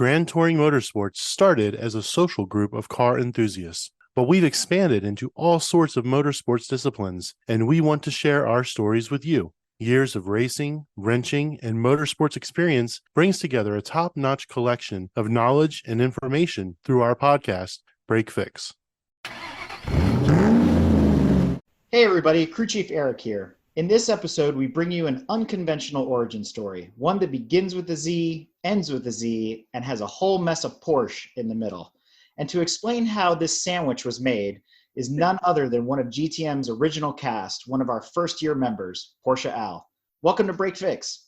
Gran Touring Motorsports started as a social group of car enthusiasts, but we've expanded into all sorts of motorsports disciplines, and we want to share our stories with you. Years of racing, wrenching, and motorsports experience brings together a top-notch collection of knowledge and information through our podcast, Break Fix. Hey everybody, Crew Chief Eric here. In this episode, we bring you an unconventional origin story, one that begins with a Z, ends with a Z, and has a whole mess of Porsche in the middle. And to explain how this sandwich was made is none other than one of GTM's original cast, one of our first-year members, Porsche Al. Welcome to Break Fix.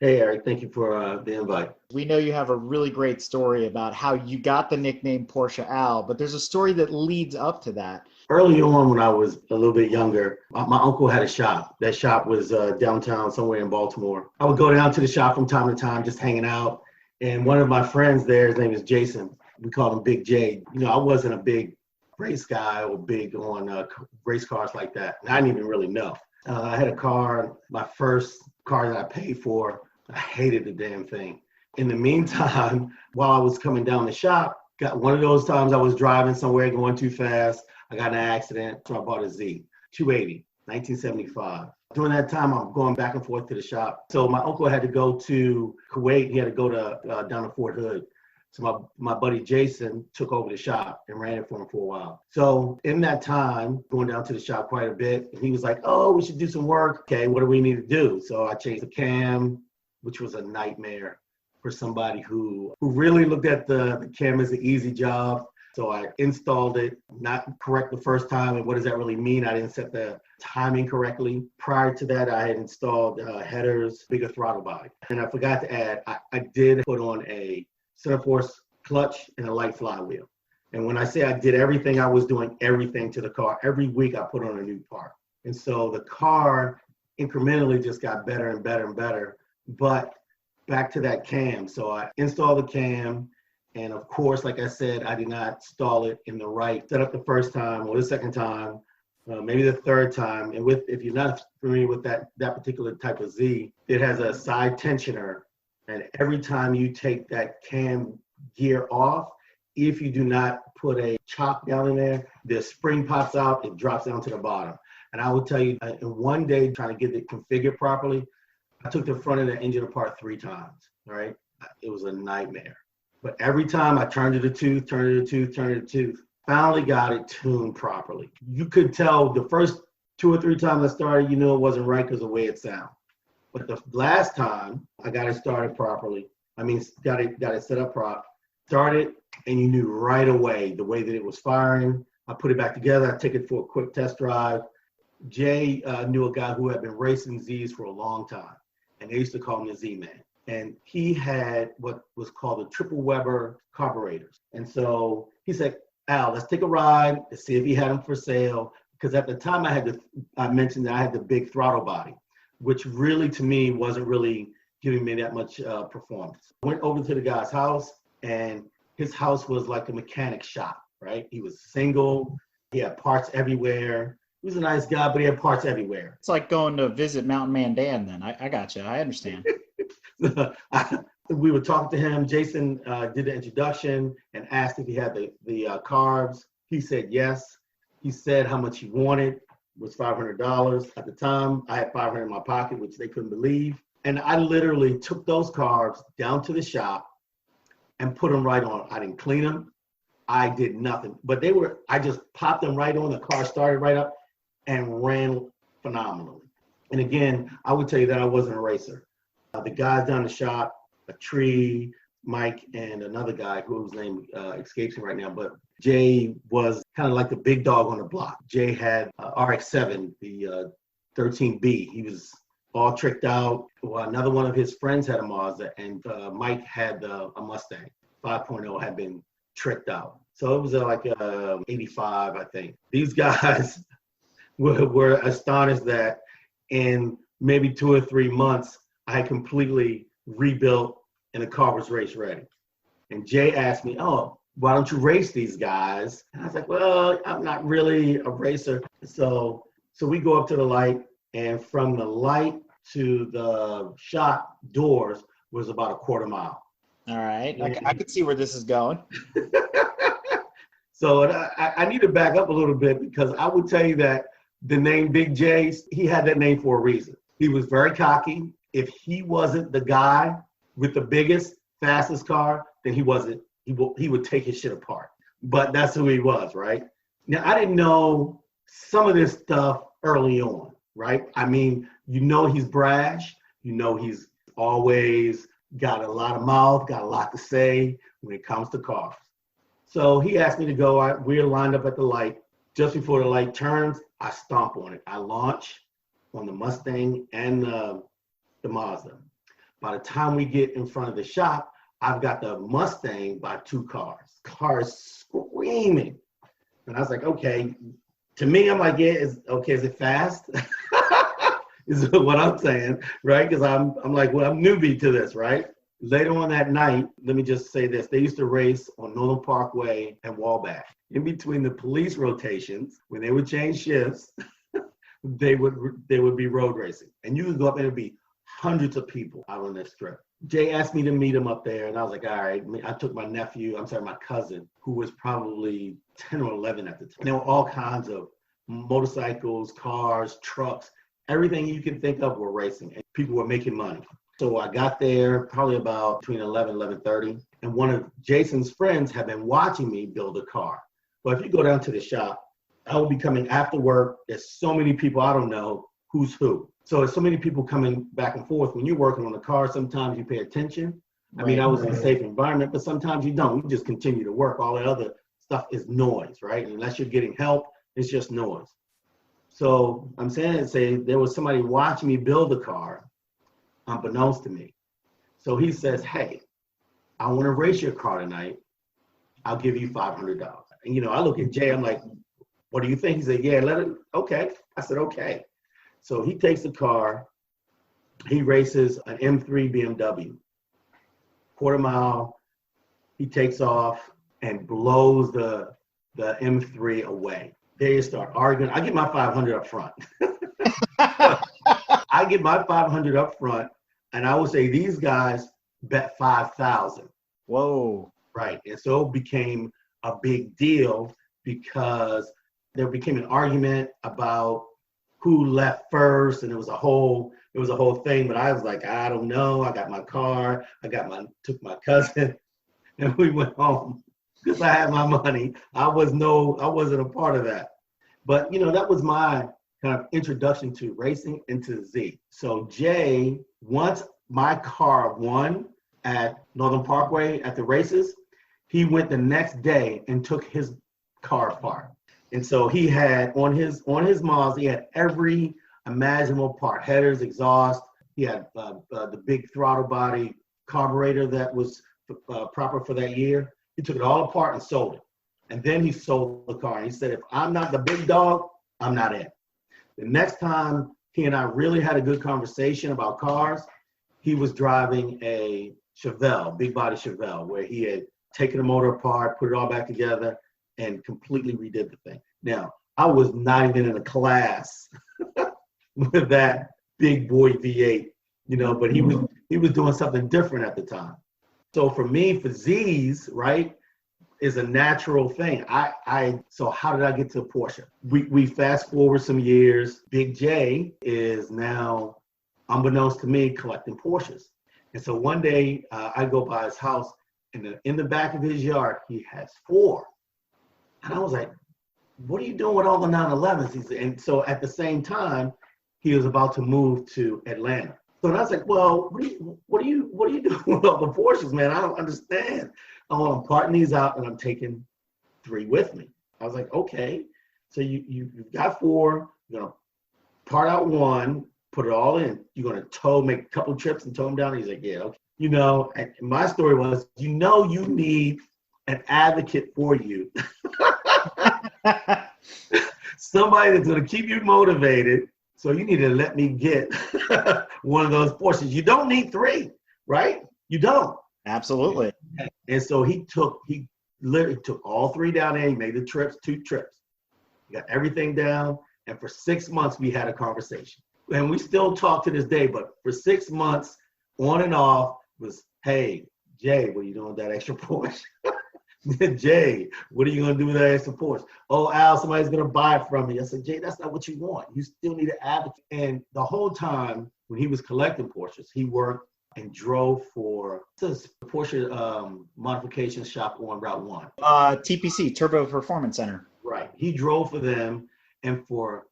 Hey Eric, thank you for the invite. We know you have a really great story about how you got the nickname Porsche Al, but there's a story that leads up to that. Early on when I was a little bit younger, my uncle had a shop. That shop was downtown somewhere in Baltimore. I would go down to the shop from time to time, just hanging out. And one of my friends there, his name is Jason. We called him Big J. You know, I wasn't a big race guy or big on race cars like that. And I didn't even really know. I had a car, my first car that I paid for. I hated the damn thing. In the meantime, while I was coming down the shop, got one of those times I was driving somewhere going too fast. I got in an accident, so I bought a Z, 280, 1975. During that time, I'm going back and forth to the shop. So my uncle had to go to Kuwait. He had to go to down to Fort Hood. So my buddy Jason took over the shop and ran it for him for a while. So in that time, going down to the shop quite a bit, and he was like, oh, we should do some work. Okay, what do we need to do? So I changed the cam, which was a nightmare for somebody who really looked at the cam as an easy job. So I installed it, not correct the first time. And what does that really mean? I didn't set the timing correctly. Prior to that, I had installed headers, bigger throttle body. And I forgot to add, I did put on a center force clutch and a light flywheel. And when I say I did everything, I was doing everything to the car. Every week I put on a new part. And so the car incrementally just got better and better and better. But back to that cam. So I installed the cam. And of course, like I said, I did not install it in the right setup the first time or the second time, maybe the third time. And if you're not familiar with that particular type of Z, it has a side tensioner. And every time you take that cam gear off, if you do not put a chock down in there, the spring pops out, it drops down to the bottom. And I will tell you, in one day, trying to get it configured properly, I took the front of the engine apart 3 times, all right? It was a nightmare. But every time I turned to the tooth, finally got it tuned properly. You could tell the first 2 or 3 times I started, you know it wasn't right because of the way it sounded. But the last time I got it started properly, got it set up started, and you knew right away the way that it was firing. I put it back together. I took it for a quick test drive. Jay knew a guy who had been racing Zs for a long time, and they used to call him the Z-Man. And he had what was called the triple Weber carburetors. And so he said, Al, let's take a ride to see if he had them for sale. Because at the time I mentioned that I had the big throttle body, which really to me wasn't really giving me that much performance. I went over to the guy's house, and his house was like a mechanic shop, right? He was single, he had parts everywhere. He was a nice guy, but he had parts everywhere. It's like going to visit Mountain Man Dan then. I got you. I understand. We were talking to him. Jason did the introduction and asked if he had the carbs. He said yes. He said how much he wanted was $500. At the time, I had $500 in my pocket, which they couldn't believe. And I literally took those carbs down to the shop and put them right on. I didn't clean them. I did nothing. But I just popped them right on. The car started right up and ran phenomenally. And again, I would tell you that I wasn't a racer. The guys down the shop, a tree, Mike, and another guy whose name escapes me right now, but Jay was kind of like the big dog on the block. Jay had RX-7, the 13B. He was all tricked out. Well, another one of his friends had a Mazda, and Mike had a Mustang. 5.0 had been tricked out. So it was like 85, I think. These guys were astonished that in maybe 2 or 3 months, I had completely rebuilt and the car was race ready. And Jay asked me, oh, why don't you race these guys? And I was like, well, I'm not really a racer. So we go up to the light, and from the light to the shop doors was about a quarter mile. All right. I could see where this is going. So I need to back up a little bit because I would tell you that the name Big J, he had that name for a reason. He was very cocky. If he wasn't the guy with the biggest, fastest car, then he wasn't. He would take his shit apart. But that's who he was, right? Now, I didn't know some of this stuff early on, right? I mean, you know he's brash. You know he's always got a lot of mouth, got a lot to say when it comes to cars. So he asked me to go. We're lined up at the light. Just before the light turns, I stomp on it. I launch on the Mustang and the Mazda. By the time we get in front of the shop, I've got the Mustang by 2 cars. Cars screaming. And I was like, okay. To me, I'm like, yeah, is it fast? Is what I'm saying, right? Because I'm like, well, I'm newbie to this, right? Later on that night, let me just say this. They used to race on Northern Parkway and Wabash. In between the police rotations, when they would change shifts, they would be road racing. And you could go up and it'd be hundreds of people out on this strip. Jay asked me to meet him up there, and I was like, all right. I took my cousin, who was probably 10 or 11 at the time. There were all kinds of motorcycles, cars, trucks, everything you can think of were racing, and people were making money. So I got there probably about between 11:30, and one of Jason's friends had been watching me build a car. But if you go down to the shop, I will be coming after work. There's so many people, I don't know who's who. So there's so many people coming back and forth. When you're working on a car, sometimes you pay attention. I mean, I was in a safe environment, but sometimes you don't. You just continue to work. All the other stuff is noise, right? Unless you're getting help, it's just noise. So I'm saying to say there was somebody watching me build the car, unbeknownst to me. So he says, hey, I want to race your car tonight. I'll give you $500. And, I look at Jay, I'm like, what do you think? He said, yeah, okay. I said, okay. So he takes the car, he races an M3 BMW. Quarter mile, he takes off and blows the M3 away. They start arguing. I get my 500 up front. I get my 500 up front, and I would say these guys bet 5,000. Whoa. Right. And so it became a big deal because there became an argument about who left first, and it was a whole thing. But I was like, I don't know. I got my car. Took my cousin, and we went home because I had my money. I wasn't a part of that. But that was my kind of introduction to racing and to Z. So Jay, once my car won at Northern Parkway at the races, he went the next day and took his car apart. And so he had on his Mazda, he had every imaginable part: headers, exhaust. He had the big throttle body carburetor that was proper for that year. He took it all apart and sold it. And then he sold the car. And he said, if I'm not the big dog, I'm not in. The next time he and I really had a good conversation about cars, he was driving a Chevelle, big body Chevelle, where he had taken the motor apart, put it all back together, and completely redid the thing. Now, I was not even in a class with that big boy V8, but he was doing something different at the time. So for me, for Z's, right, is a natural thing. So how did I get to Porsche? We fast forward some years. Big J is now, unbeknownst to me, collecting Porsches. And so one day I go by his house, and in the back of his yard, he has 4. And I was like, what are you doing with all the 911s? And so at the same time, he was about to move to Atlanta. So I was like, well, what are you doing with all the Porsches, man? I don't understand. Oh, I'm parting these out and I'm taking 3 with me. I was like, okay. So you've got 4, you're gonna part out 1, put it all in. You're gonna make a couple trips and tow them down. He's like, yeah, okay. And my story was, you need an advocate for you. Somebody that's going to keep you motivated. So you need to let me get one of those Porsches. You don't need 3, right? You don't. Absolutely. And so he literally took all 3 down there. He made the trips, 2 trips. He got everything down. And for 6 months, we had a conversation. And we still talk to this day, but for 6 months, on and off, was, hey, Jay, what are you doing with that extra Porsche? Jay, what are you going to do with that extra Porsche? Oh, Al, somebody's going to buy it from me. I said, Jay, that's not what you want. You still need to advocate. And the whole time when he was collecting Porsches, he worked and drove for this Porsche modification shop on Route 1. TPC, Turbo Performance Center. Right. He drove for them. And for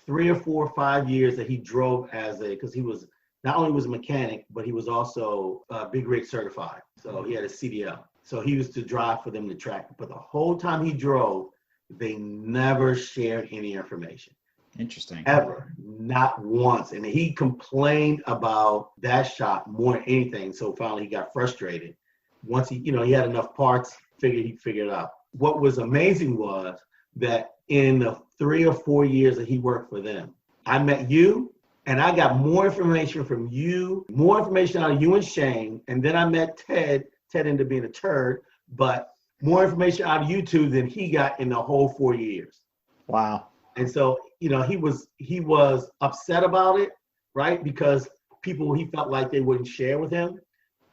3 or 4 or 5 years that he drove because he was, not only was a mechanic, but he was also big rig certified. So he had a CDL. So he used to drive for them to track. But the whole time he drove, they never shared any information. Interesting. Ever. Not once. And he complained about that shop more than anything. So finally he got frustrated. Once he had enough parts, he'd figure it out. What was amazing was that in the 3 or 4 years that he worked for them, I met you, and I got more information from you, more information out of you and Shane. And then I met Ted. Ted ended up being a turd, but more information out of you two than he got in the whole 4 years. Wow. And so, he was upset about it, right? Because he felt like they wouldn't share with him.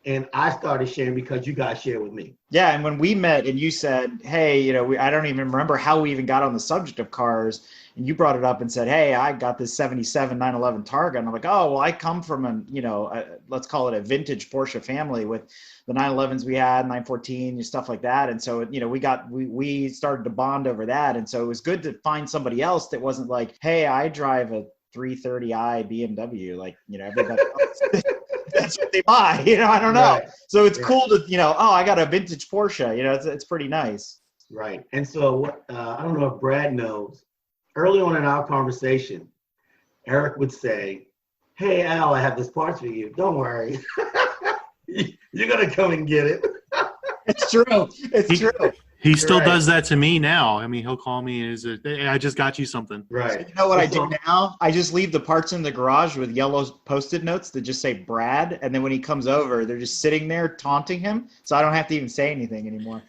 And I started sharing because you guys shared with me. Yeah, and when we met and you said, hey, I don't even remember how we even got on the subject of cars, and you brought it up and said, hey, I got this 77 911 Targa. And I'm like, oh, well, I come from let's call it a vintage Porsche family with the 911s we had, 914, stuff like that. And so, we started to bond over that. And so it was good to find somebody else that wasn't like, hey, I drive a 330i BMW, like, everybody else. That's what they buy, I don't know. Right. So it's cool to, I got a vintage Porsche, it's pretty nice. Right. And so I don't know if Brad knows, early on in our conversation, Eric would say, hey, Al, I have this part for you. Don't worry. You're going to come and get it. It's true. It's true. He still does that to me now. I mean, he'll call me and say, hey, I just got you something. Right. So you know what I do now? I just leave the parts in the garage with yellow Post-it notes that just say Brad. And then when he comes over, they're just sitting there taunting him. So I don't have to even say anything anymore.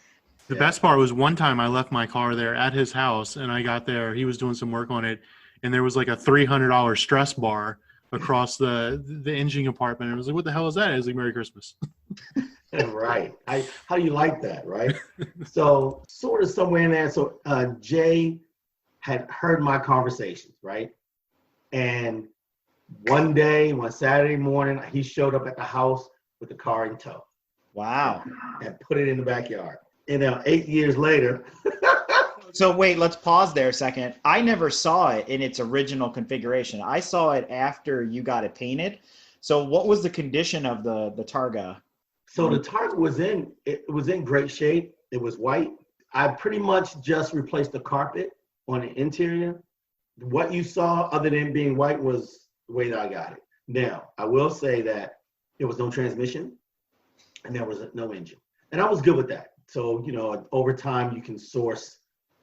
The best part was one time I left my car there at his house and I got there. He was doing some work on it. And there was like a $300 stress bar across the engine compartment. And I was like, what the hell is that? I was like, Merry Christmas. Right. How do you like that, right? So sort of somewhere in there. So Jay had heard my conversations, right? And one Saturday morning, he showed up at the house with the car in tow. Wow. And put it in the backyard. And 8 years later. So wait, let's pause there a second. I never saw it in its original configuration. I saw it after you got it painted. So what was the condition of the Targa? So the Targa was in great shape. It was white. I pretty much just replaced the carpet on the interior. What you saw, other than being white, was the way that I got it. Now, I will say that there was no transmission and there was no engine. And I was good with that. So, over time you can source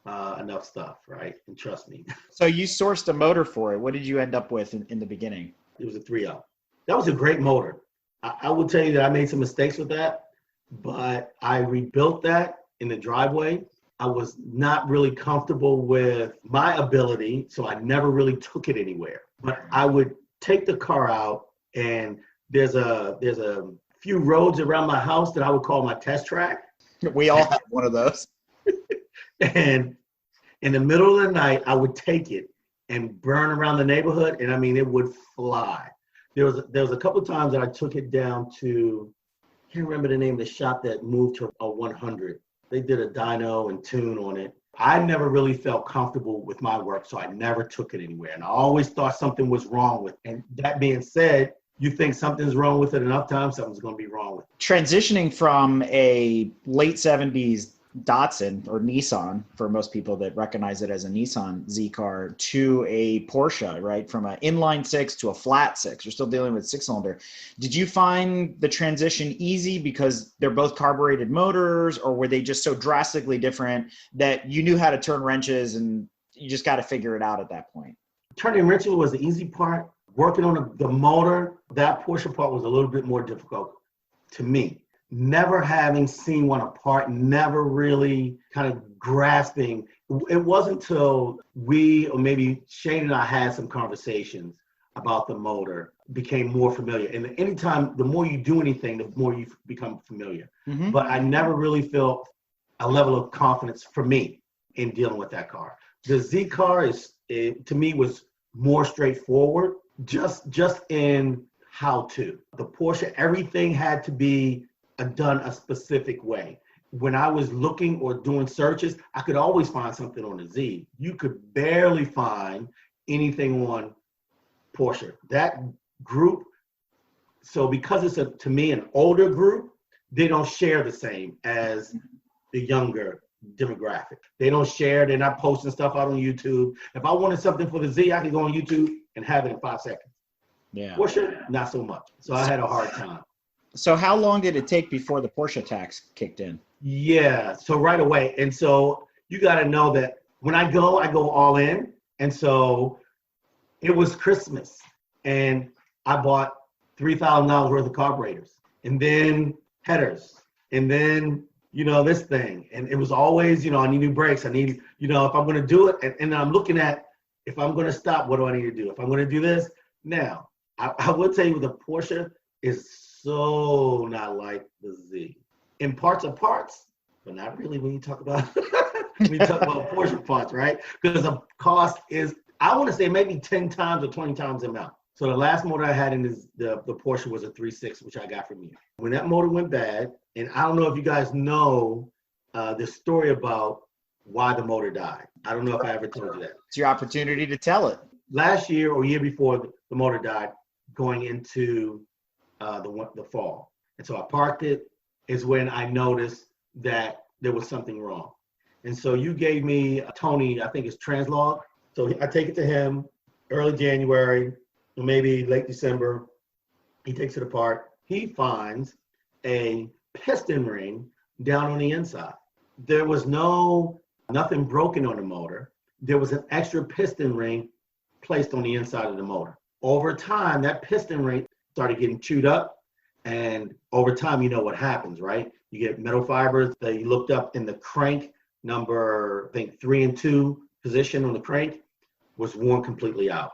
enough stuff, right? And trust me. So you sourced a motor for it. What did you end up with in the beginning? It was a 3.0. That was a great motor. I will tell you that I made some mistakes with that, but I rebuilt that in the driveway. I was not really comfortable with my ability, so I never really took it anywhere. But I would take the car out, and there's a few roads around my house that I would call my test track. We all have one of those. And in the middle of the night, I would take it and burn around the neighborhood, and I mean, it would fly. There was a couple of times that I took it down to, I can't remember the name of the shop that moved to a 100. They did a dyno and tune on it. I never really felt comfortable with my work, so I never took it anywhere. And I always thought something was wrong with it. And that being said, you think something's wrong with it enough times, something's going to be wrong with it. Transitioning from a late 70s Datsun or Nissan, for most people that recognize it as a Nissan Z car, to a Porsche, right? From an inline six to a flat six. You're still dealing with 6-cylinder. Did you find the transition easy because they're both carbureted motors, or were they just so drastically different that you knew how to turn wrenches and you just got to figure it out at that point? Turning wrenches was the easy part. Working on the motor, that Porsche part was a little bit more difficult to me. Never having seen one apart, never really kind of grasping. It wasn't until we, or maybe Shane and I, had some conversations about the motor became more familiar. And anytime, the more you do anything, the more you become familiar. Mm-hmm. But I never really felt a level of confidence for me in dealing with that car. The Z car to me was more straightforward, just in how to. The Porsche, everything had to be done a specific way. When I was looking or doing searches, I could always find something on the Z. You could barely find anything on Porsche. That group, so because it's to me an older group, they don't share the same as the younger demographic. They don't share, they're not posting stuff out on YouTube. If I wanted something for the Z, I could go on YouTube and have it in 5 seconds. Yeah. Porsche, not so much. So I had a hard time. So how long did it take before the Porsche tax kicked in? Yeah, so right away. And so you got to know that when I go all in. And so it was Christmas and I bought $3,000 worth of carburetors and then headers and then, this thing. And it was always, I need new brakes. I need, if I'm going to do it. And I'm looking at, if I'm going to stop, what do I need to do? If I'm going to do this. Now, I will tell you the Porsche is so not like the Z. In parts of parts, but not really when you talk about Porsche parts, right? Because the cost is, I want to say maybe 10 times or 20 times the amount. So the last motor I had in the Porsche was a 3.6, which I got from you. When that motor went bad, and I don't know if you guys know the story about why the motor died. I don't know if I ever told you that. It's your opportunity to tell it. Last year or year before, the motor died going into the fall. And so I parked it, is when I noticed that there was something wrong. And so you gave me Tony, I think it's Translog. So I take it to him early January, or maybe late December. He takes it apart. He finds a piston ring down on the inside. There was nothing broken on the motor. There was an extra piston ring placed on the inside of the motor. Over time, that piston ring started getting chewed up. And over time, you know what happens, right? You get metal fibers. They looked up in the crank number, I think 3 and 2 position on the crank was worn completely out.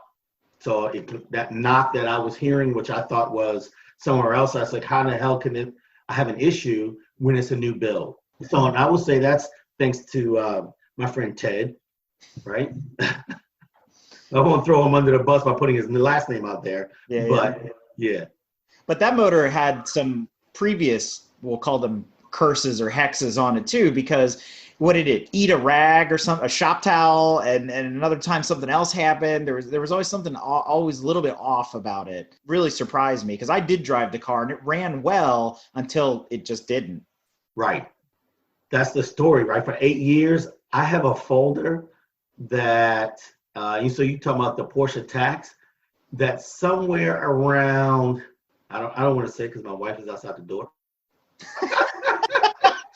So that knock that I was hearing, which I thought was somewhere else, I was like, how the hell can I have an issue when it's a new build? So, and I will say that's thanks to my friend Ted, right? I won't throw him under the bus by putting his last name out there, yeah. But that motor had some previous, we'll call them curses or hexes on it too, because what did it eat? A rag or a shop towel, and another time something else happened. There was always something always a little bit off about it. Really surprised me because I did drive the car and it ran well until it just didn't. Right. That's the story, right? For 8 years, I have a folder that, so you talking about the Porsche tax, that somewhere around, I don't want to say because my wife is outside the door.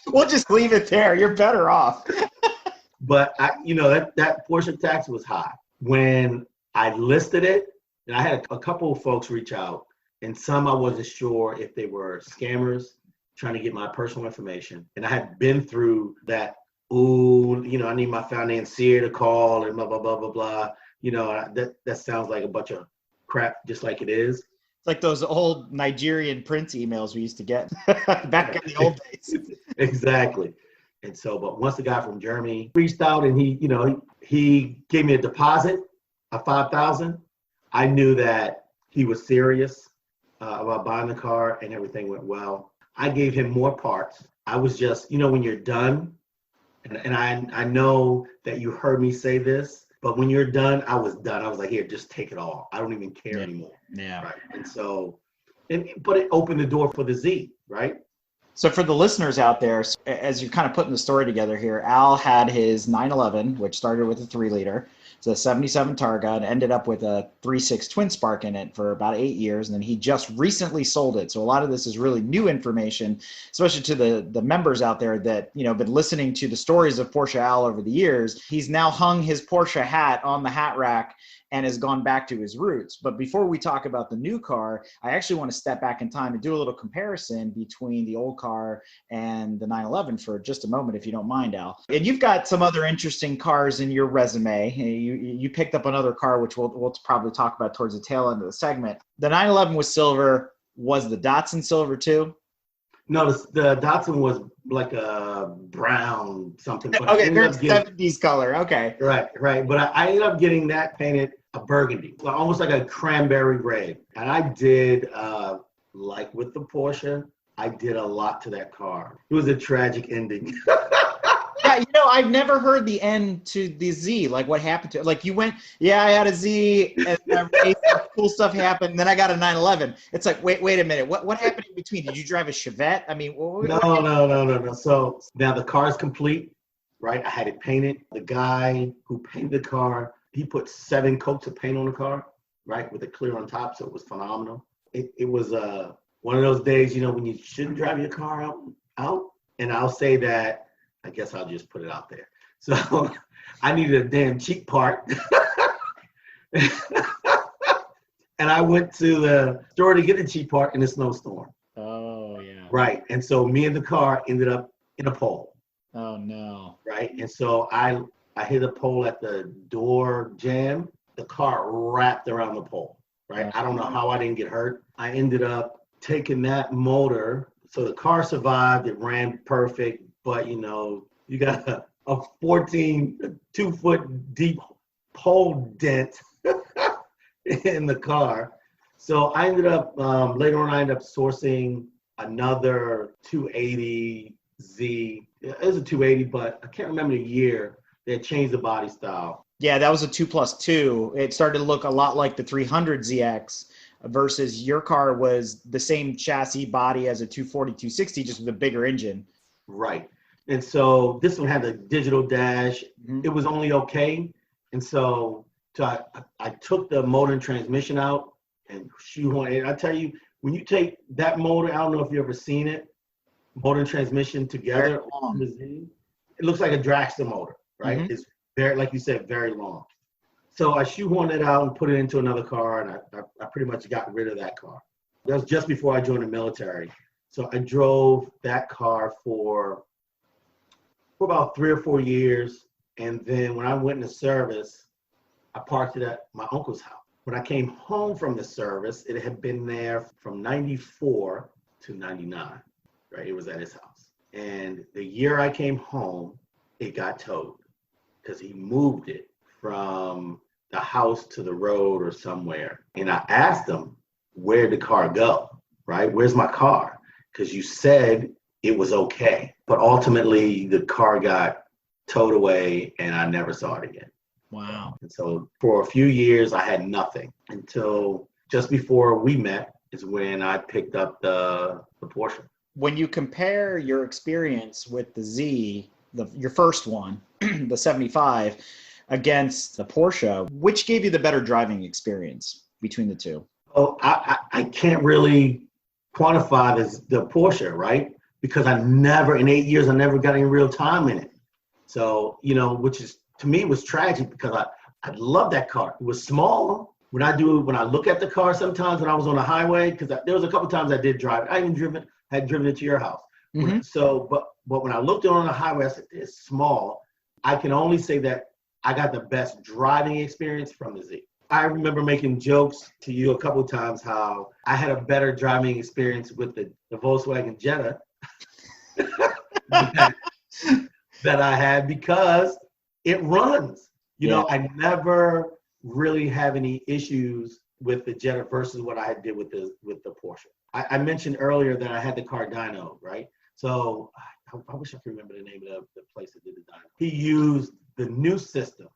We'll just leave it there. You're better off. But that Porsche tax was high. When I listed it, and I had a couple of folks reach out, and some I wasn't sure if they were scammers trying to get my personal information. And I had been through that, I need my financier to call and blah, blah, blah, blah, blah. That sounds like a bunch of crap, just like it is. It's like those old Nigerian Prince emails we used to get back in the old days. Exactly. And so, but once the guy from Germany reached out and he gave me a deposit of $5,000, I knew that he was serious about buying the car and everything went well. I gave him more parts. I was just, when you're done, and I know that you heard me say this, but when you're done, I was done. I was like, here, just take it all. I don't even care anymore. Yeah. Right. And so, but it opened the door for the Z, right? So for the listeners out there, as you're kind of putting the story together here, Al had his 911, which started with a 3-liter. It's a 77 Targa and ended up with a 3.6 twin spark in it for about 8 years. And then he just recently sold it. So a lot of this is really new information, especially to the members out there that, been listening to the stories of Porsche Al over the years. He's now hung his Porsche hat on the hat rack and has gone back to his roots. But before we talk about the new car, I actually want to step back in time and do a little comparison between the old car and the 911 for just a moment, if you don't mind, Al. And you've got some other interesting cars in your resume. you picked up another car, which we'll probably talk about towards the tail end of the segment. The 911 was silver. Was the Datsun silver too? No, the Datsun was like a brown something. But Okay, very 70s color. Okay. Right. But I ended up getting that painted a burgundy, almost like a cranberry red. And I did, like with the Porsche, I did a lot to that car. It was a tragic ending. Yeah, I've never heard the end to the Z. Like, what happened to it? Like, you went, yeah, I had a Z, and cool stuff happened, and then I got a 911. It's like, wait a minute. What happened in between? Did you drive a Chevette? I mean, No. So now the car is complete, right? I had it painted. The guy who painted the car, he put 7 coats of paint on the car, right, with a clear on top, so it was phenomenal. It was one of those days, when you shouldn't drive your car out. And I'll say that, I guess I'll just put it out there. So I needed a damn cheap part. And I went to the store to get a cheap part in a snowstorm. Oh, yeah. Right. And so me and the car ended up in a pole. Oh, no. Right. And so I hit a pole at the door jam. The car wrapped around the pole. Right. I don't know how I didn't get hurt. I ended up taking that motor. So the car survived. It ran perfect. But, you got a 2-foot deep hole dent in the car. So I ended up, later on, I ended up sourcing another 280Z. It was a 280, but I can't remember the year. They had changed the body style. Yeah, that was a 2+2. It started to look a lot like the 300ZX versus your car was the same chassis body as a 240, 260, just with a bigger engine. Right. And so this one had a digital dash. Mm-hmm. It was only okay. And so I took the motor and transmission out and shoehorned it. I tell you, when you take that motor, I don't know if you've ever seen it, motor and transmission together on the Z, it looks like a dragster motor, right? Mm-hmm. It's very, like you said, very long. So I shoehorned it out and put it into another car, and I pretty much got rid of that car. That was just before I joined the military. So I drove that car for about 3 or 4 years. And then when I went into service, I parked it at my uncle's house. When I came home from the service, it had been there from 94 to 99, right? It was at his house. And the year I came home, it got towed because he moved it from the house to the road or somewhere. And I asked him, where'd the car go, right? Where's my car? Because you said it was okay. But ultimately, the car got towed away and I never saw it again. Wow. And so for a few years, I had nothing until just before we met is when I picked up the Porsche. When you compare your experience with the Z, your first one, the 75, against the Porsche, which gave you the better driving experience between the two? Oh, I can't really quantify the Porsche, right? Because in 8 years, I never got any real time in it. So, which is, to me, was tragic because I love that car. It was small. When I look at the car sometimes when I was on the highway, because there was a couple times I did drive it. I even had driven it to your house. Mm-hmm. So, but when I looked on the highway, I said, it's small. I can only say that I got the best driving experience from the Z. I remember making jokes to you a couple times how I had a better driving experience with the Volkswagen Jetta that I had because it runs. I never really have any issues with the Jetta versus what I did with the Porsche. I mentioned earlier that I had the car dyno, right? So I wish I could remember the name of the place that did the dyno. He used the new system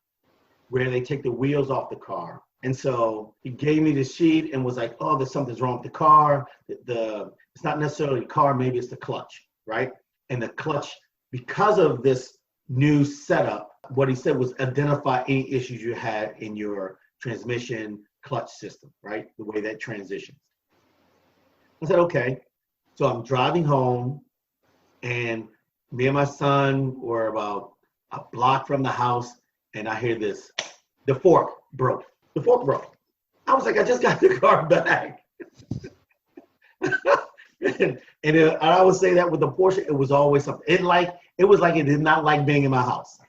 where they take the wheels off the car. And so he gave me the sheet and was like, oh, something's wrong with the car. It's not necessarily the car, maybe it's the clutch, right? And the clutch, because of this new setup, what he said was identify any issues you had in your transmission clutch system, right? The way that transitions. I said, okay. So I'm driving home and me and my son were about a block from the house and I hear this, the fork broke. The fork broke. I was like, I just got the car back. and I would say that with the Porsche, it was always something. It was like it did not like being in my house.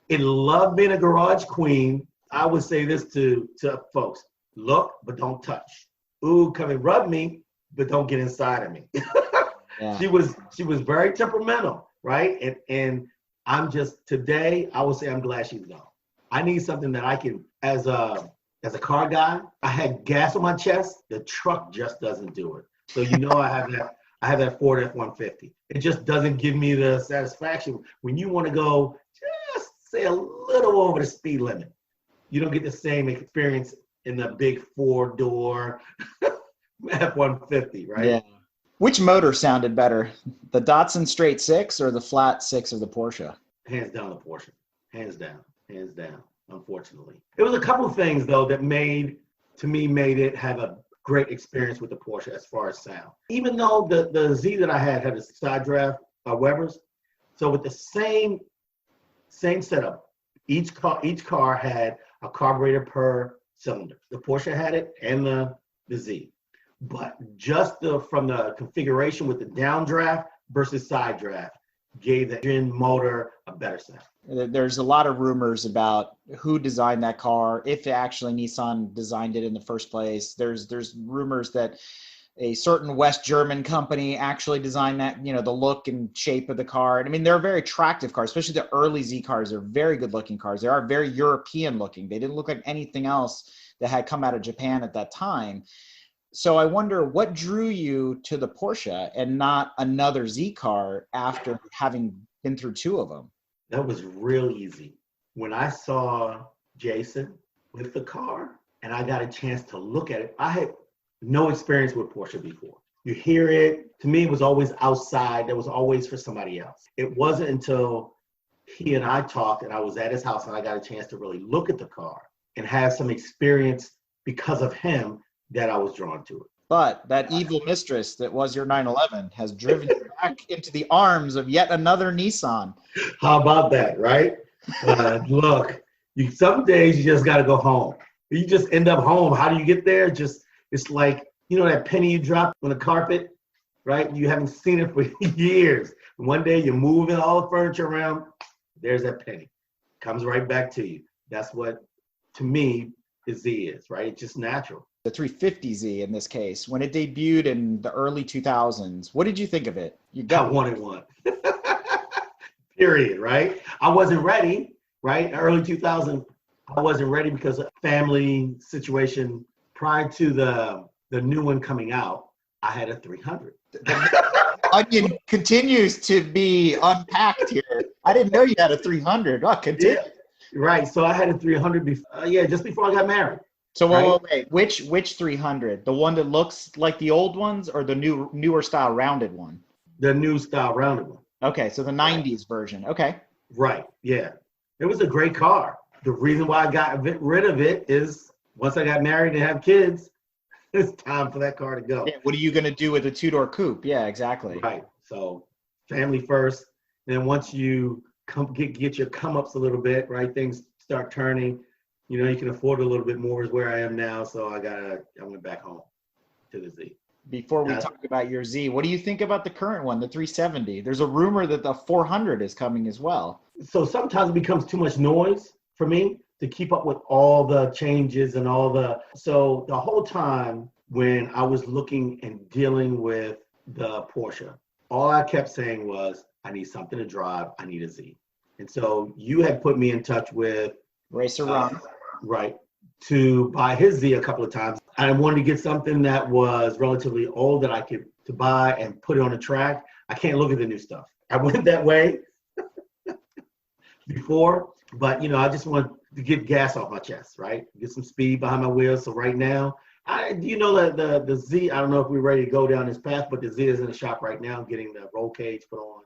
It loved being a garage queen. I would say this to folks: look, but don't touch. Ooh, come and rub me, but don't get inside of me. Yeah. She was very temperamental, right? And I'm just today, I would say I'm glad she's gone. I need something that I can, as a car guy, I had gas on my chest. The truck just doesn't do it. So I have that Ford F-150. It just doesn't give me the satisfaction when you want to go just say a little over the speed limit. You don't get the same experience in the big 4-door F-150, right? Yeah. Which motor sounded better, the Datsun straight six or the flat six of the Porsche? Hands down the Porsche. Hands down. Unfortunately, it was a couple of things though that made it have a great experience with the Porsche as far as sound. Even though the Z that I had a side draft Webers, so with the same setup, each car had a carburetor per cylinder. The Porsche had it and the Z. But just from the configuration with the downdraft versus side draft gave the engine motor a better sound. There's a lot of rumors about who designed that car, if actually Nissan designed it in the first place. There's rumors that a certain West German company actually designed that, the look and shape of the car. And I mean, they're very attractive cars, especially the early Z cars. They're very good looking cars. They are very European looking. They didn't look like anything else that had come out of Japan at that time. So I wonder what drew you to the Porsche and not another Z car after having been through two of them? That was real easy. When I saw Jason with the car and I got a chance to look at it, I had no experience with Porsche before. You hear it, to me, it was always outside. That was always for somebody else. It wasn't until he and I talked and I was at his house and I got a chance to really look at the car and have some experience because of him that I was drawn to it. But that evil mistress that was your 911 has driven you back into the arms of yet another Nissan. How about that, right? Look, some days you just got to go home. You just end up home. How do you get there? It's like, that penny you dropped on the carpet, right? You haven't seen it for years. And one day you're moving all the furniture around. There's that penny. Comes right back to you. That's what, to me, the Z is, right? It's just natural. The 350Z in this case, when it debuted in the early 2000s, what did you think of it? I wanted one. Period, right? I wasn't ready, right? Early 2000, I wasn't ready because of family situation. Prior to the new one coming out, I had a 300. The onion continues to be unpacked here. I didn't know you had a 300. Oh, continue. Yeah, right. So I had a 300 just before I got married. So wait, which 300? The one that looks like the old ones, or the newer style rounded one? The new style rounded one. Okay, so the 90s version. Okay. Right. Yeah. It was a great car. The reason why I got rid of it is once I got married and have kids, it's time for that car to go. Yeah, what are you going to do with a two-door coupe? Yeah, exactly. Right. So family first. Then once you get your come-ups a little bit, right, things start turning. You can afford a little bit more is where I am now. So I went back home to the Z. Before we talk about your Z, what do you think about the current one, the 370? There's a rumor that the 400 is coming as well. So sometimes it becomes too much noise for me to keep up with all the changes and so the whole time when I was looking and dealing with the Porsche, all I kept saying was, I need something to drive. I need a Z. And so you had put me in touch with Racer Ron. Right, to buy his Z a couple of times. I wanted to get something that was relatively old that I could to buy and put it on the track. I can't look at the new stuff. I went that way before, but I just want to get gas off my chest, right? Get some speed behind my wheels. So right now, the Z, I don't know if we're ready to go down this path, but the Z is in the shop right now, getting the roll cage put on.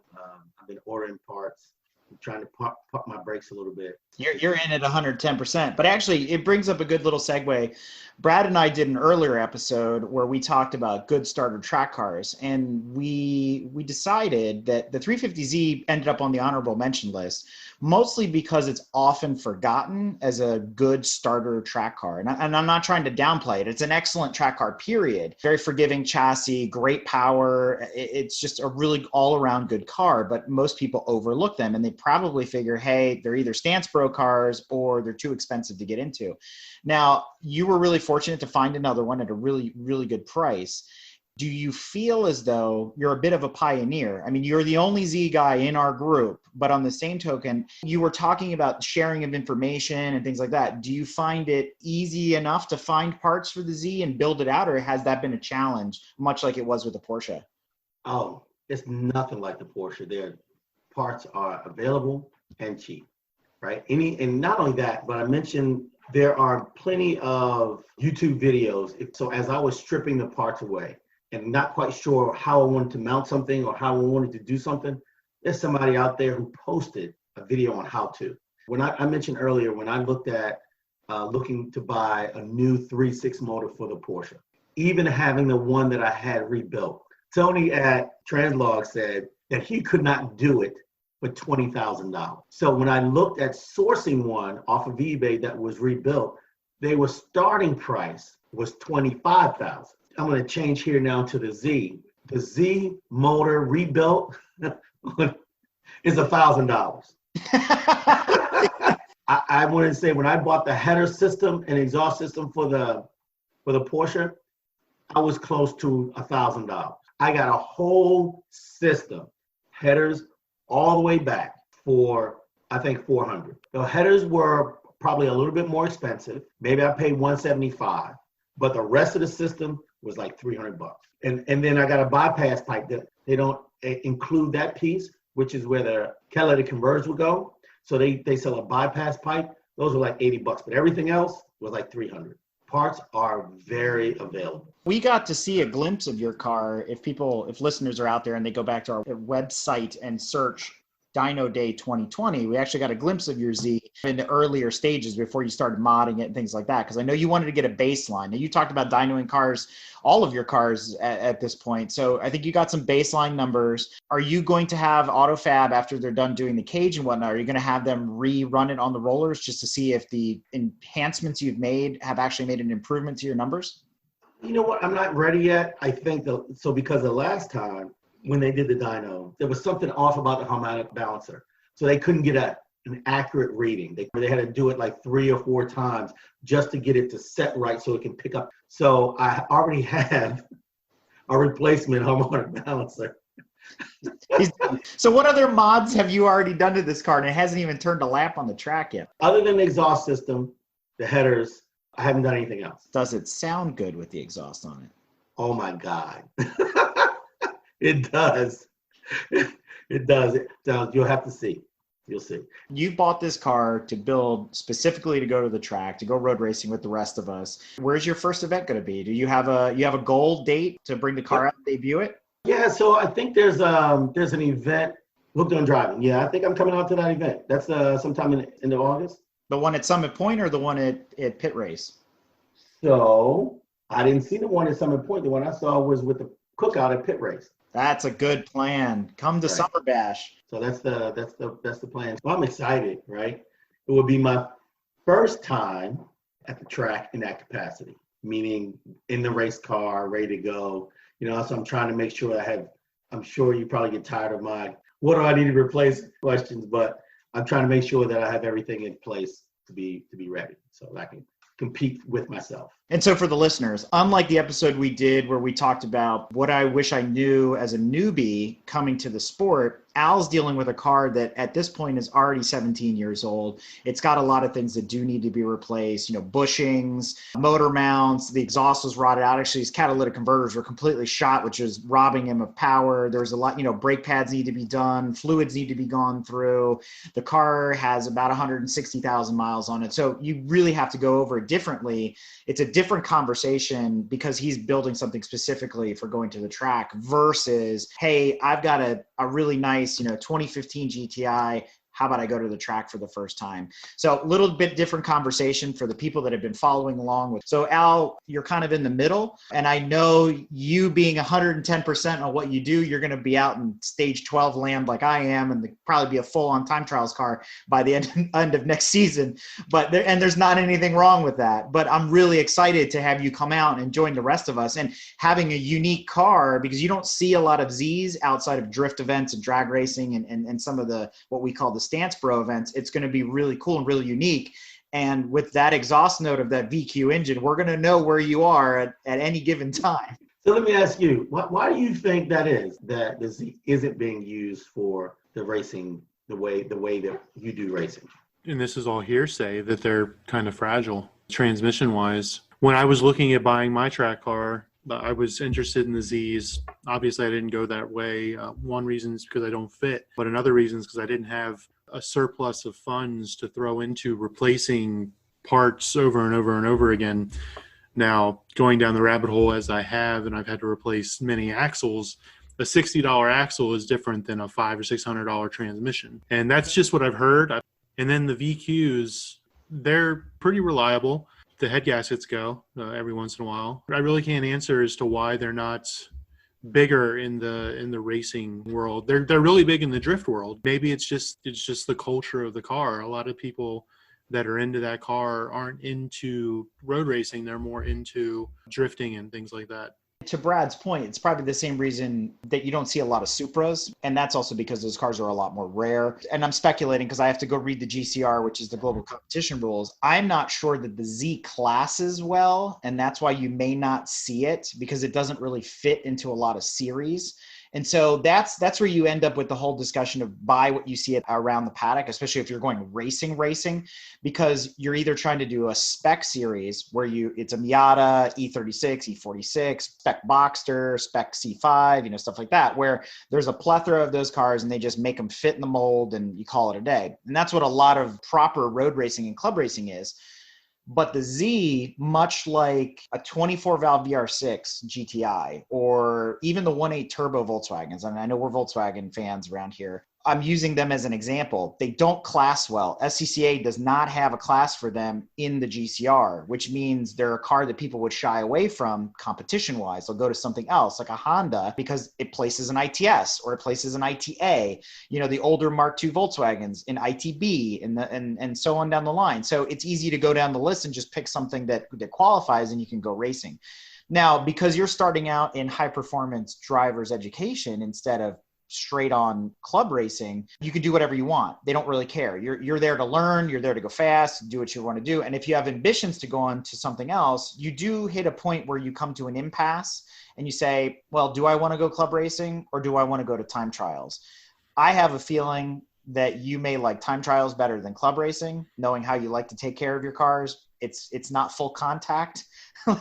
I've been ordering parts. I'm trying to pump my brakes a little bit. You're in at 110%. But actually, it brings up a good little segue. Brad and I did an earlier episode where we talked about good starter track cars, and we decided that the 350Z ended up on the honorable mention list, mostly because it's often forgotten as a good starter track car. And I'm not trying to downplay it. It's an excellent track car, period. Very forgiving chassis, great power. It's just a really all-around good car, but most people overlook them, and they probably figure, hey, right? They're either stance bro cars or they're too expensive to get into. Now, you were really fortunate to find another one at a really, really good price. Do you feel as though you're a bit of a pioneer? I mean, you're the only Z guy in our group, but on the same token, you were talking about sharing of information and things like that. Do you find it easy enough to find parts for the Z and build it out, or has that been a challenge, much like it was with the Porsche? Oh, it's nothing like the Porsche. Their parts are available and cheap, right? And not only that, but I mentioned there are plenty of YouTube videos. So as I was stripping the parts away, and not quite sure how I wanted to mount something or how I wanted to do something, there's somebody out there who posted a video on how to. When I mentioned earlier, when I looked at looking to buy a new 3.6 motor for the Porsche, even having the one that I had rebuilt, Tony at Translog said that he could not do it for $20,000. So when I looked at sourcing one off of eBay that was rebuilt, they were starting price was $25,000. I'm going to change here now to the Z. The Z motor rebuilt is $1,000. I want to say when I bought the header system and exhaust system for the Porsche, I was close to $1,000. I got a whole system, headers all the way back for I think $400. The headers were probably a little bit more expensive. Maybe I paid $175, but the rest of the system was like $300. And then I got a bypass pipe that they don't include that piece, which is where the catalytic converters would go. So they sell a bypass pipe. Those are like $80, but everything else was like $300. Parts are very available. We got to see a glimpse of your car. If listeners are out there and they go back to our website and search Dyno Day 2020, we actually got a glimpse of your Z in the earlier stages before you started modding it and things like that. Because I know you wanted to get a baseline. Now you talked about dynoing cars, all of your cars at this point. So I think you got some baseline numbers. Are you going to have AutoFab after they're done doing the cage and whatnot? Are you going to have them rerun it on the rollers just to see if the enhancements you've made have actually made an improvement to your numbers? You know what? I'm not ready yet. I think because the last time when they did the dyno, there was something off about the harmonic balancer. So they couldn't get an accurate reading. They had to do it like 3 or 4 times just to get it to set right so it can pick up. So I already have a replacement harmonic balancer. So what other mods have you already done to this car? And it hasn't even turned a lap on the track yet. Other than the exhaust system, the headers, I haven't done anything else. Does it sound good with the exhaust on it? Oh my God. It does. It does. You'll have to see. You'll see. You bought this car to build specifically to go to the track, to go road racing with the rest of us. Where's your first event going to be? Do you have a goal date to bring the car out and debut it? Yeah, so I think there's an event, Hooked on Driving. Yeah, I think I'm coming out to that event. That's sometime in August. The one at Summit Point or the one at Pit Race? So I didn't see the one at Summit Point. The one I saw was with the cookout at Pit Race. That's a good plan. Come to Right. Summer Bash. So that's the plan. Well, I'm excited, right? It will be my first time at the track in that capacity, meaning in the race car, ready to go. So I'm trying to make sure I'm sure you probably get tired of my what do I need to replace questions, but I'm trying to make sure that I have everything in place to be ready so I can compete with myself. And so for the listeners, unlike the episode we did where we talked about what I wish I knew as a newbie coming to the sport, Al's dealing with a car that at this point is already 17 years old. It's got a lot of things that do need to be replaced, bushings, motor mounts, the exhaust was rotted out. Actually, his catalytic converters were completely shot, which is robbing him of power. There's a lot, brake pads need to be done, fluids need to be gone through. The car has about 160,000 miles on it. So you really have to go over it differently. It's a different conversation because he's building something specifically for going to the track versus, hey, I've got a really nice 2015 GTI. How about I go to the track for the first time? So a little bit different conversation for the people that have been following along with. So Al, you're kind of in the middle. And I know you being 110% on what you do, you're going to be out in stage 12 land like I am, and probably be a full on time trials car by the end of next season. But there's not anything wrong with that. But I'm really excited to have you come out and join the rest of us and having a unique car, because you don't see a lot of Zs outside of drift events and drag racing and some of what we call the Stance Bro events, it's going to be really cool and really unique. And with that exhaust note of that VQ engine, we're going to know where you are at any given time. So let me ask you, why do you think that is, that the Z isn't being used for the racing the way that you do racing? And this is all hearsay that they're kind of fragile transmission wise. When I was looking at buying my track car, I was interested in the Zs. Obviously, I didn't go that way. One reason is because I don't fit, but another reason is because I didn't have a surplus of funds to throw into replacing parts over and over and over again. Now, going down the rabbit hole as I have, and I've had to replace many axles, a $60 axle is different than a $500 or $600 transmission. And that's just what I've heard. And then the VQs, they're pretty reliable. The head gaskets go every once in a while. I really can't answer as to why they're not bigger in the racing world. They're really big in the drift world. Maybe it's just the culture of the car. A lot of people that are into that car aren't into road racing. They're more into drifting and things like that. To Brad's point, it's probably the same reason that you don't see a lot of Supras. And that's also because those cars are a lot more rare. And I'm speculating because I have to go read the GCR, which is the global competition rules. I'm not sure that the Z classes well. And that's why you may not see it, because it doesn't really fit into a lot of series. And so that's where you end up with the whole discussion of buy what you see around the paddock, especially if you're going racing, because you're either trying to do a spec series where it's a Miata, E36, E46, spec Boxster, spec C5, stuff like that, where there's a plethora of those cars and they just make them fit in the mold and you call it a day. And that's what a lot of proper road racing and club racing is. But the Z, much like a 24-valve VR6 GTI or even the 1.8 turbo Volkswagens, and I know we're Volkswagen fans around here, I'm using them as an example. They don't class well. SCCA does not have a class for them in the GCR, which means they're a car that people would shy away from competition-wise. They'll go to something else like a Honda because it places an ITS or it places an ITA, the older Mark II Volkswagens in ITB and so on down the line. So it's easy to go down the list and just pick something that qualifies and you can go racing. Now, because you're starting out in high-performance driver's education instead of straight on club racing, you can do whatever you want. They don't really care. You're there to learn, you're there to go fast, do what you want to do. And if you have ambitions to go on to something else, you do hit a point where you come to an impasse and you say, well, do I want to go club racing or do I want to go to time trials? I have a feeling that you may like time trials better than club racing, knowing how you like to take care of your cars. It's not full contact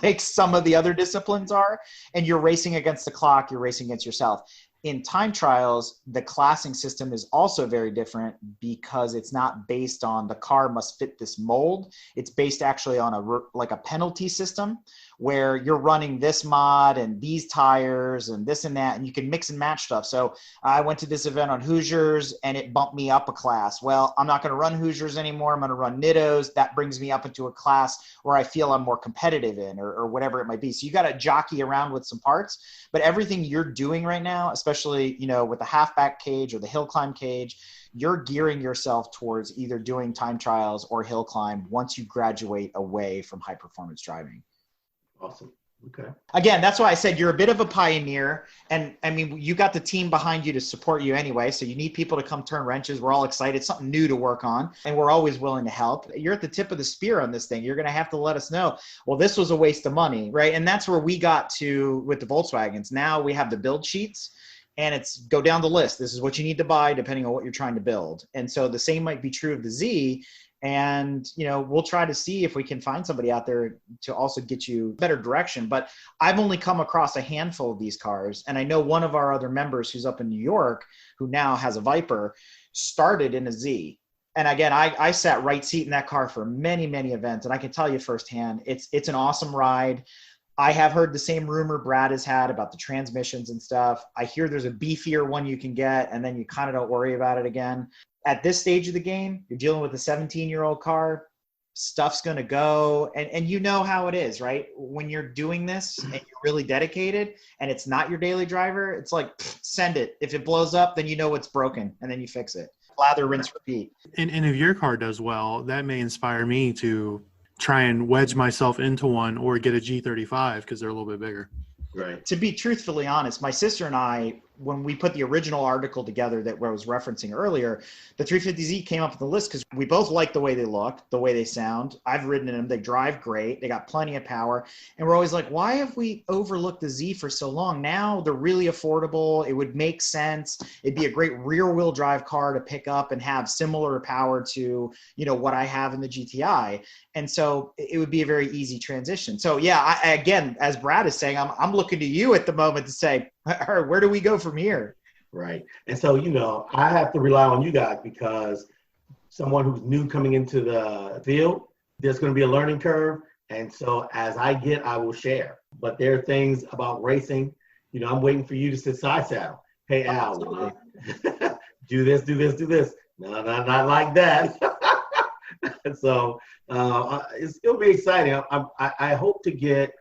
like some of the other disciplines are. And you're racing against the clock, you're racing against yourself. In time trials, the classing system is also very different because it's not based on the car must fit this mold. It's based actually on a penalty system where you're running this mod and these tires and this and that, and you can mix and match stuff. So I went to this event on Hoosiers and it bumped me up a class. Well, I'm not going to run Hoosiers anymore. I'm going to run Nittos. That brings me up into a class where I feel I'm more competitive in or whatever it might be. So you got to jockey around with some parts, but everything you're doing right now, especially, with the halfback cage or the hill climb cage, you're gearing yourself towards either doing time trials or hill climb once you graduate away from high performance driving. Awesome. Okay. Again, that's why I said you're a bit of a pioneer. And I mean, you got the team behind you to support you anyway. So you need people to come turn wrenches. We're all excited, something new to work on. And we're always willing to help. You're at the tip of the spear on this thing. You're going to have to let us know, well, this was a waste of money, right? And that's where we got to with the Volkswagens. Now we have the build sheets. And it's go down the list. This is what you need to buy depending on what you're trying to build. And so the same might be true of the Z. And, we'll try to see if we can find somebody out there to also get you better direction. But I've only come across a handful of these cars. And I know one of our other members who's up in New York, who now has a Viper, started in a Z. And again, I sat right seat in that car for many, many events. And I can tell you firsthand, it's an awesome ride. I have heard the same rumor Brad has had about the transmissions and stuff. I hear there's a beefier one you can get, and then you kind of don't worry about it again. At this stage of the game, you're dealing with a 17-year-old car. Stuff's going to go. And you know how it is, right? When you're doing this and you're really dedicated and it's not your daily driver, it's like, send it. If it blows up, then you know it's broken, and then you fix it. Lather, rinse, repeat. And if your car does well, that may inspire me to try and wedge myself into one or get a G35 because they're a little bit bigger. Right. To be truthfully honest, my sister and I when we put the original article together that I was referencing earlier, the 350Z came up with the list because we both like the way they look, the way they sound. I've ridden in them. They drive great. They got plenty of power. And we're always like, why have we overlooked the Z for so long? Now they're really affordable. It would make sense. It'd be a great rear wheel drive car to pick up and have similar power to, what I have in the GTI. And so it would be a very easy transition. So yeah, again, as Brad is saying, I'm looking to you at the moment to say, where do we go from here? Right. And so, I have to rely on you guys because someone who's new coming into the field, there's going to be a learning curve. And so as I will share. But there are things about racing, I'm waiting for you to sit side saddle. Hey, Al, do this, do this, do this. No, not like that. So it'll be exciting. I hope to get,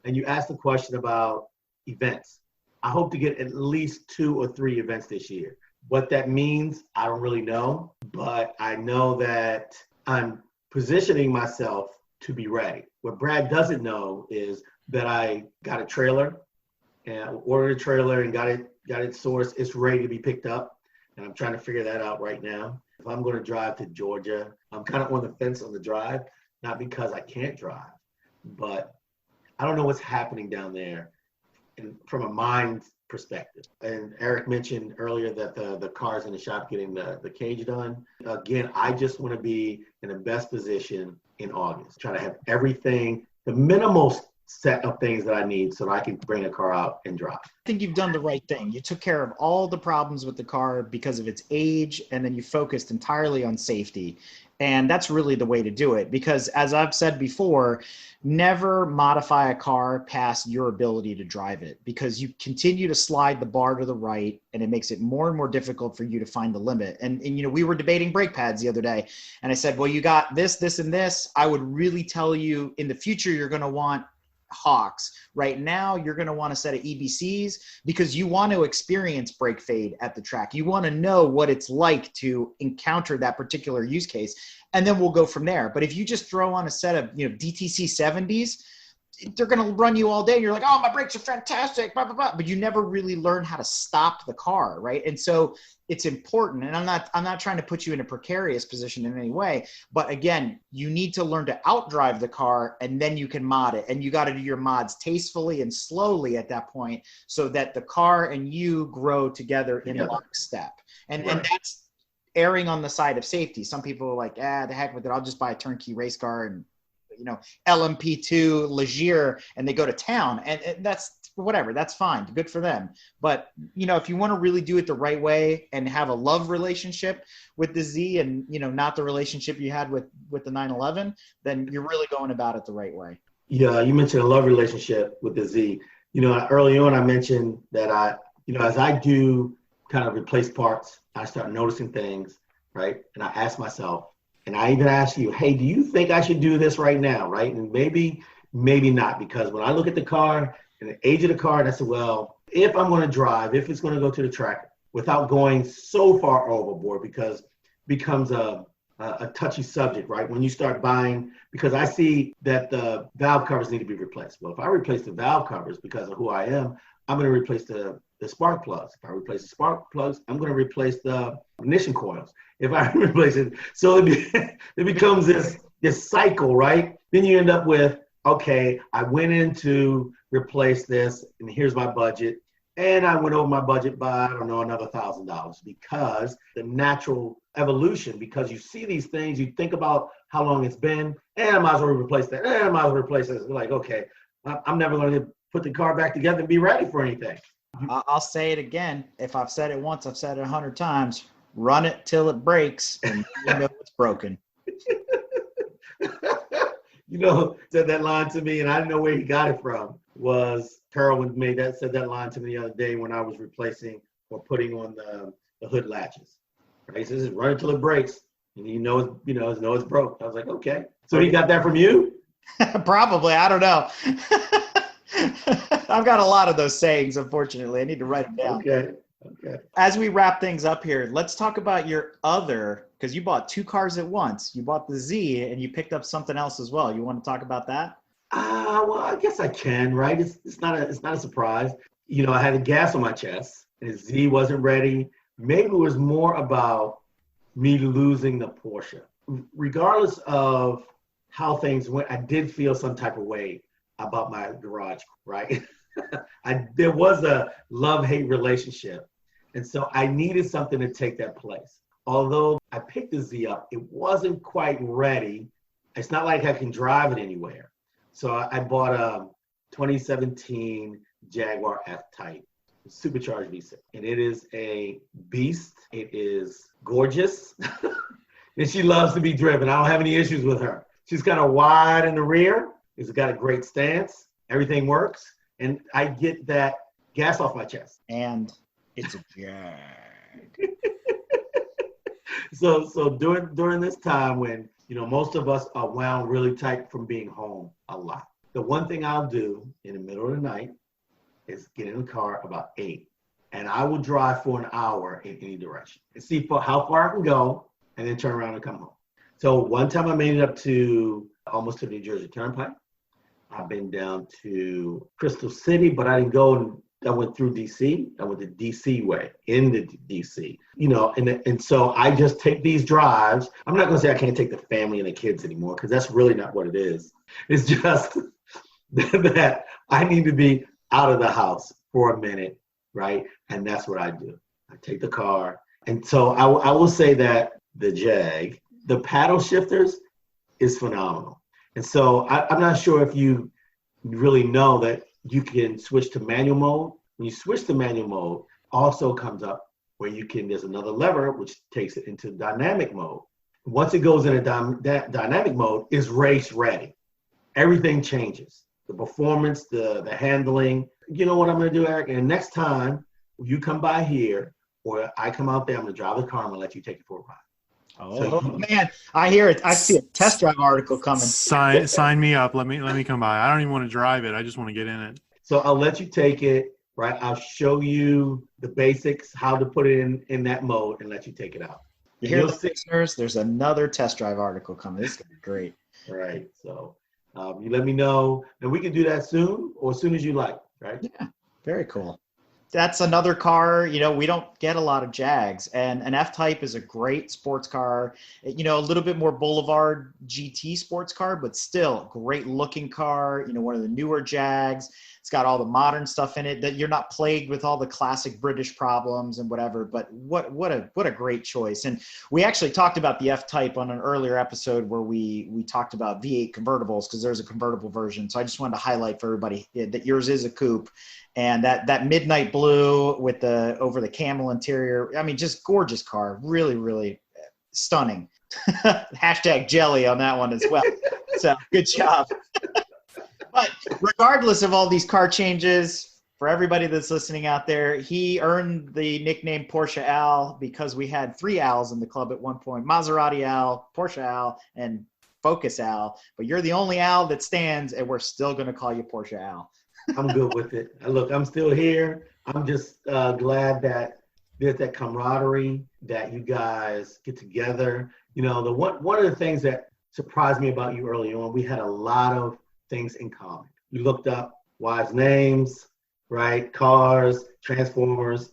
and you asked the question about events. I hope to get at least 2 or 3 events this year. What that means, I don't really know, but I know that I'm positioning myself to be ready. What Brad doesn't know is that I got a trailer and ordered a trailer and got it sourced. It's ready to be picked up. And I'm trying to figure that out right now. If I'm going to drive to Georgia, I'm kind of on the fence on the drive, not because I can't drive, but I don't know what's happening down there from a mind perspective. And Eric mentioned earlier that the cars in the shop getting the cage done. Again, I just want to be in the best position in August. Try to have everything, the minimal set of things that I need so that I can bring a car out and drive. I think you've done the right thing. You took care of all the problems with the car because of its age, and then you focused entirely on safety. And that's really the way to do it, because as I've said before, never modify a car past your ability to drive it, because you continue to slide the bar to the right and it makes it more and more difficult for you to find the limit. And we were debating brake pads the other day, and I said, well, you got this, this, and this. I would really tell you in the future, you're going to want Hawks. Right now, you're going to want a set of EBCs because you want to experience brake fade at the track. You want to know what it's like to encounter that particular use case, and then we'll go from there. But if you just throw on a set of DTC 70s, they're going to run you all day. You're like, oh, my brakes are fantastic, blah, blah, blah. But you never really learn how to stop the car, right? And so it's important. And I'm not trying to put you in a precarious position in any way. But again, you need to learn to outdrive the car, and then you can mod it. And you got to do your mods tastefully and slowly at that point so that the car and you grow together in lockstep. And that's erring on the side of safety. Some people are like, the heck with it. I'll just buy a turnkey race car and LMP2 Leger, and they go to town, and that's whatever. That's fine. Good for them. But, if you want to really do it the right way and have a love relationship with the Z and, not the relationship you had with the 911, then you're really going about it the right way. Yeah. You mentioned a love relationship with the Z. Early on I mentioned that as I do kind of replace parts, I start noticing things, right? And I ask myself, and I even ask you, hey, do you think I should do this right now, right? And maybe not, because when I look at the car and the age of the car, and I say, well, if I'm going to drive, if it's going to go to the track without going so far overboard, because it becomes a touchy subject, right? When you start buying, because I see that the valve covers need to be replaced. Well, if I replace the valve covers because of who I am, I'm going to replace the spark plugs. If I replace the spark plugs, I'm going to replace the ignition coils. If I replace it, so it becomes this cycle, right? Then you end up with, okay, I went in to replace this, and here's my budget, and I went over my budget by, another $1,000, because the natural evolution, because you see these things, you think about how long it's been, and I might as well replace that, and I might as well replace this. Like, okay, I'm never going to put the car back together and be ready for anything. I'll say it again. If I've said it once, I've said it 100 times. Run it till it breaks, and you know it's broken. Said that line to me, and I didn't know where he got it from. Was Carolyn said that line to me the other day when I was replacing or putting on the hood latches. Right? He says, "Run it till it breaks," and it's broke. I was like, okay. So he got that from you? Probably. I don't know. I've got a lot of those sayings, unfortunately. I need to write them down. Okay. As we wrap things up here, let's talk about your other, because you bought 2 cars at once. You bought the Z and you picked up something else as well. You want to talk about that? Well, I guess I can, right? It's not a surprise. I had a gas on my chest, and the Z wasn't ready. Maybe it was more about me losing the Porsche. Regardless of how things went, I did feel some type of way about my garage, right? There was a love-hate relationship. And so I needed something to take that place. Although I picked the Z up, it wasn't quite ready. It's not like I can drive it anywhere. So I bought a 2017 Jaguar F-Type supercharged V6. And it is a beast. It is gorgeous. And she loves to be driven. I don't have any issues with her. She's kind of wide in the rear. It's got a great stance. Everything works. And I get that gas off my chest. And it's a Jag. So during this time when, most of us are wound really tight from being home a lot, the one thing I'll do in the middle of the night is get in the car about 8, and I will drive for an hour in any direction and see how far I can go, and then turn around and come home. So one time I made it up to almost to the New Jersey Turnpike. I've been down to Crystal City, but I didn't go. I went through DC. I went the DC way, into DC. And so I just take these drives. I'm not going to say I can't take the family and the kids anymore, because that's really not what it is. It's just that I need to be out of the house for a minute, right? And that's what I do. I take the car. And so I will say that the Jag, the paddle shifters, is phenomenal. And so I'm not sure if you really know that you can switch to manual mode. When you switch to manual mode, also comes up where there's another lever which takes it into dynamic mode. Once it goes into dynamic mode, it's race ready. Everything changes. The performance, the handling. You know what I'm going to do, Eric? And next time you come by here or I come out there, I'm going to drive the car and I'm going to let you take it for a ride. Oh man, I hear it. I see a test drive article coming. Sign me up. Let me come by. I don't even want to drive it. I just want to get in it. So I'll let you take it, right? I'll show you the basics, how to put it in that mode, and let you take it out. You hear the listeners? There's another test drive article coming. This is going to be great. Right. So you let me know, and we can do that soon or as soon as you like, right? Yeah, very cool. That's another car, we don't get a lot of Jags, and an F-Type is a great sports car, a little bit more boulevard GT sports car, but still great looking car, one of the newer Jags. It's got all the modern stuff in it that you're not plagued with all the classic British problems and whatever, but what a great choice. And we actually talked about the F-Type on an earlier episode where we talked about V8 convertibles, because there's a convertible version. So I just wanted to highlight for everybody that yours is a coupe. And that midnight blue with over the camel interior, I mean, just gorgeous car. Really, really stunning. Hashtag jelly on that one as well. So good job. But regardless of all these car changes, for everybody that's listening out there, he earned the nickname Porsche Al because we had 3 Als in the club at one point: Maserati Al, Porsche Al, and Focus Al. But you're the only Al that stands, and we're still going to call you Porsche Al. I'm good with it. Look, I'm still here. I'm just glad that there's that camaraderie, that you guys get together. One of the things that surprised me about you early on, we had a lot of things in common. You looked up wives' names, right? Cars, Transformers.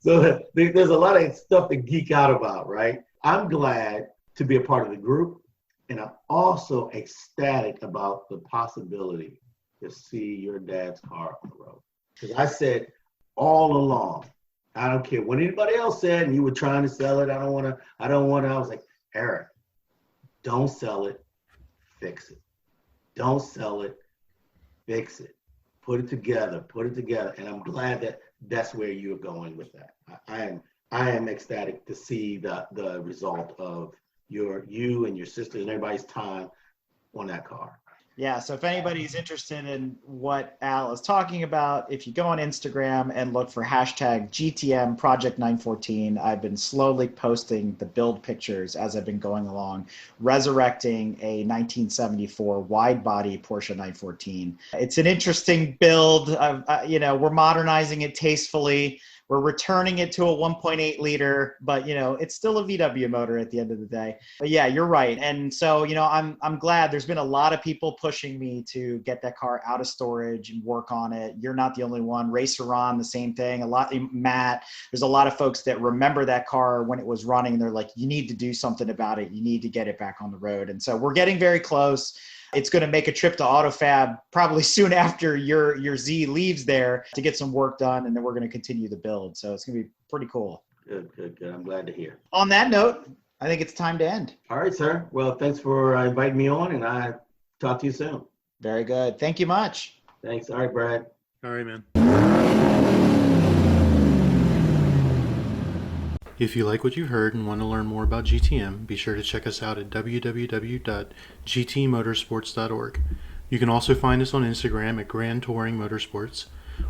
So there's a lot of stuff to geek out about, right? I'm glad to be a part of the group. And I'm also ecstatic about the possibility to see your dad's car on the road. Because I said all along, I don't care what anybody else said, and you were trying to sell it. I don't want to. I was like, Eric, don't sell it, fix it. Don't sell it, fix it. Put it together. And I'm glad that that's where you're going with that. I am ecstatic to see the result of you and your sisters and everybody's time on that car. Yeah, so if anybody's interested in what Al is talking about, if you go on Instagram and look for hashtag GTM Project 914, I've been slowly posting the build pictures as I've been going along, resurrecting a 1974 wide body Porsche 914. It's an interesting build. We're modernizing it tastefully. We're returning it to a 1.8 liter, but it's still a VW motor at the end of the day. But yeah, you're right. And so, I'm glad there's been a lot of people pushing me to get that car out of storage and work on it. You're not the only one. Racer on, the same thing. Matt, there's a lot of folks that remember that car when it was running, and they're like, you need to do something about it. You need to get it back on the road. And so we're getting very close. It's going to make a trip to AutoFab probably soon after your Z leaves there to get some work done, and then we're going to continue the build. So it's going to be pretty cool. Good. I'm glad to hear. On that note, I think it's time to end. All right, sir. Well, thanks for inviting me on, and I talk to you soon. Very good. Thank you much. Thanks. All right, Brad. All right, man. If you like what you heard and want to learn more about GTM, be sure to check us out at www.gtmotorsports.org. You can also find us on Instagram at Gran Touring Motorsports.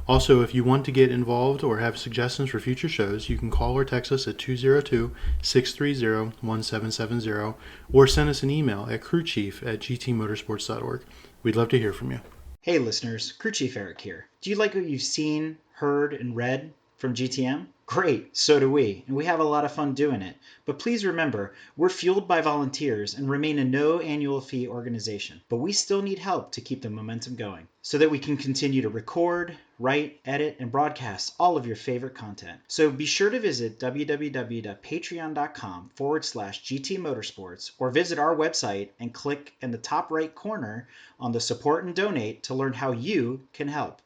Also, if you want to get involved or have suggestions for future shows, you can call or text us at 202-630-1770 or send us an email at crewchief@gtmotorsports.org. We'd love to hear from you. Hey listeners, Crew Chief Eric here. Do you like what you've seen, heard, and read from GTM? Great, so do we, and we have a lot of fun doing it. But please remember, we're fueled by volunteers and remain a no annual fee organization. But we still need help to keep the momentum going so that we can continue to record, write, edit, and broadcast all of your favorite content. So be sure to visit www.patreon.com/GT Motorsports or visit our website and click in the top right corner on the support and donate to learn how you can help.